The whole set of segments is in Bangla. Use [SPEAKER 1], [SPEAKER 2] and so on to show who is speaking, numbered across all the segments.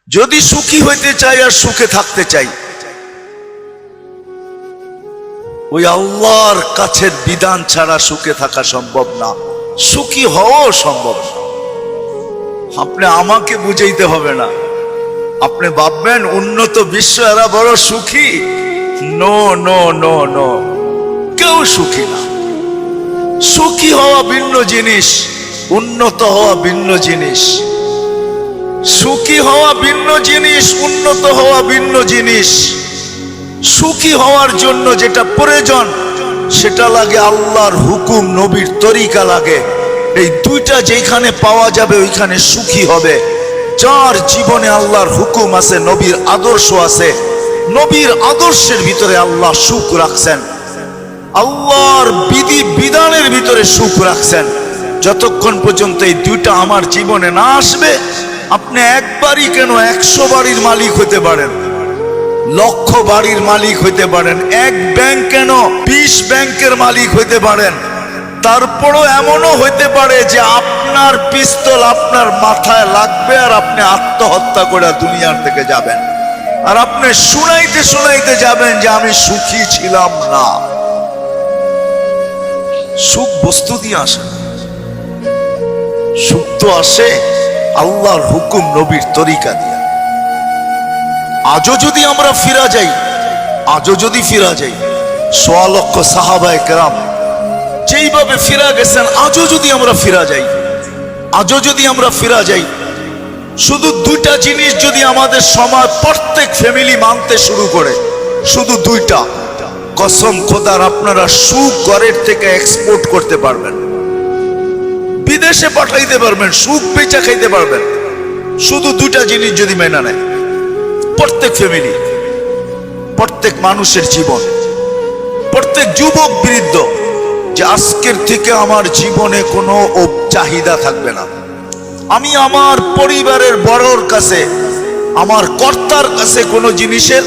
[SPEAKER 1] যদি সুখী হইতে চাই আর সুখে থাকতে চাই, ওই আল্লাহর কাছের বিধান ছাড়া সুখে থাকা সম্ভব না, সুখী হওয়াও সম্ভব না। আপনি আমাকে বুঝাইতে হবে না। আপনি ভাববেন উন্নত বিশ্ব এরা বড় সুখী। নো নো নো নো, কেউ সুখী না। সুখী হওয়া ভিন্ন জিনিস, উন্নত হওয়া ভিন্ন জিনিস। সুখী হওয়া ভিন্ন জিনিস, উন্নত হওয়া ভিন্ন জিনিস। সুখী হওয়ার জন্য যেটা প্রয়োজন সেটা লাগে আল্লাহর হুকুম, নবীর তরিকা লাগে। এই দুইটা যেখানে পাওয়া যাবে ওইখানে সুখী হবে। যার জীবনে আল্লাহর হুকুম আছে, নবীর আদর্শ আছে, নবীর আদর্শের ভিতরে আল্লাহ সুখ রাখছেন, আল্লাহর বিধি বিধানের ভিতরে সুখ রাখছেন। যতক্ষণ পর্যন্ত এই দুইটা আমার জীবনে না আসবে, আপনি একবারই কেন 100 বাড়ির মালিক হতে পারেন, লক্ষ বাড়ির মালিক হইতে পারেন, এক ব্যাংক কেন 20 ব্যাংকের মালিক হইতে পারেন। তারপরও এমনও হইতে পারে যে আপনার পিস্তল আপনার মাথায় লাগবে আর আপনি আত্মহত্যা করে দুনিয়ার থেকে যাবেন, আর আপনি শুনাইতে শুনাইতে যাবেন যে আমি সুখী ছিলাম না। সুখ বস্তু দিয়ে আসে, সুখ তো আসে আল্লাহর হুকুম, নবীর তরিকা দিয়ে। আজও যদি আমরা ফিরা যাই, আজও যদি ফিরা যাই, 1.25 লক্ষ সাহাবায়ে কেরাম যেইভাবে ফিরা গেছেন, আজও যদি আমরা ফিরা যাই, আজও যদি আমরা ফিরা যাই, শুধু দুইটা জিনিস যদি আমাদের সমাজ প্রত্যেক ফ্যামিলি মানতে শুরু করে, শুধু দুইটা, কসম খোদার আপনারা সুখ ঘরের থেকে এক্সপোর্ট করতে পারবেন, বিদেশে পাঠাইতে পারবেন, সুখ বেচা খাইতে পারবেন। শুধু দুইটা জিনিস যদি মেনে নেয় প্রত্যেক ফ্যামিলি, প্রত্যেক মানুষের জীবন, প্রত্যেক যুবক বৃদ্ধ, যে আজকের থেকে আমার জীবনে কোনো চাহিদা থাকবে না। আমি আমার পরিবারের বড়র কাছে, আমার কর্তার কাছে কোনো জিনিসের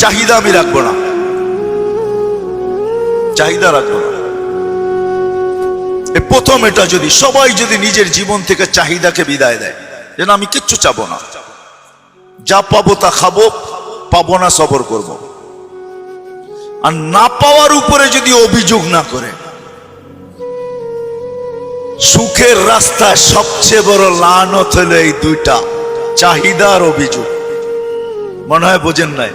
[SPEAKER 1] চাহিদা আমি রাখবো না, চাহিদা রাখবো না। প্রথম এটা যদি সবাই যদি নিজের জীবন থেকে চাহিদাকে বিদায় দেয়, যেন আমি কিচ্ছু চাবো না, যা পাবো তা খাবো, পাবো না সবর করব। আর না পাওয়ার উপরে যদি অভিযোগ না করে। সুখের রাস্তায় সবচেয়ে বড় লানত হলো এই দুইটা, চাহিদা আর অভিযোগ। মনে হয় বোঝেন নাই?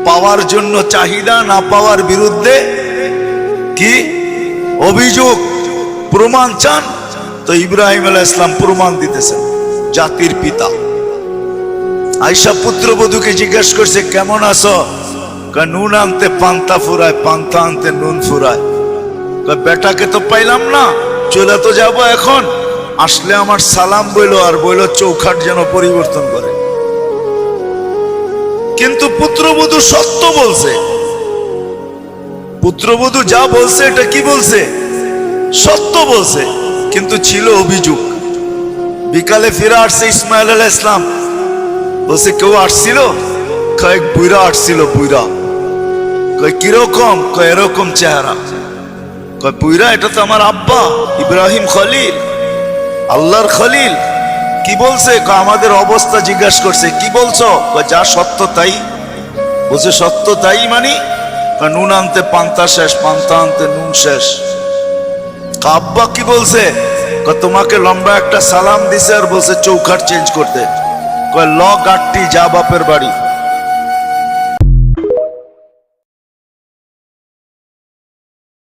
[SPEAKER 1] পাওয়ার জন্য চাহিদা, না পাওয়ার বিরুদ্ধে কি অভিযোগ। প্রমাণ চান তো ইব্রাহিম আলাইহিস সালাম প্রমাণ দিতেছেন, জাতির পিতা। আয়েশা পুত্রবধূকে জিজ্ঞেস করছে, কেমন আছো? নুন আনতে পান্তা ফুরায়, পান্তা আনতে নুন ফুরায়। বেটাকে তো পাইলাম না, চলে তো যাব এখন, আসলে আমার সালাম বইলো আর বইলো চৌখাট যেন পরিবর্তন করে। কিন্তু পুত্রবধূ সত্য বলছে, পুত্রবধূ যা বলছে এটা কি বলছে? সত্য বলছে, কিন্তু ছিল অভিযোগ। বিকালে ফিরে আসছে ইসমাইল আলাইহিস সালাম, বলছে কেউ আসছিল? কয়েক বুইরা আসছিল, বুইরা। কয় কিরকম? কয় এরকম চেহারা। কয় বুইরা? এটা তো আমার আব্বা ইব্রাহিম খলিল, আল্লাহর খলিল। কি বলছে? আমাদের অবস্থা জিজ্ঞাসা করছে, কি বলছো? যা সত্য তাই। বলছে সত্য তাই মানে? নুন আনতে পান্তা শেষ, পান্তা আনতে নুন শেষ। আব্বা কি বলছে? তোমাকে লম্বা একটা সালাম দিছে আর বলছে চৌখাট চেঞ্জ করতে। কয় ল গাট্টি, যা বাপের বাড়ি।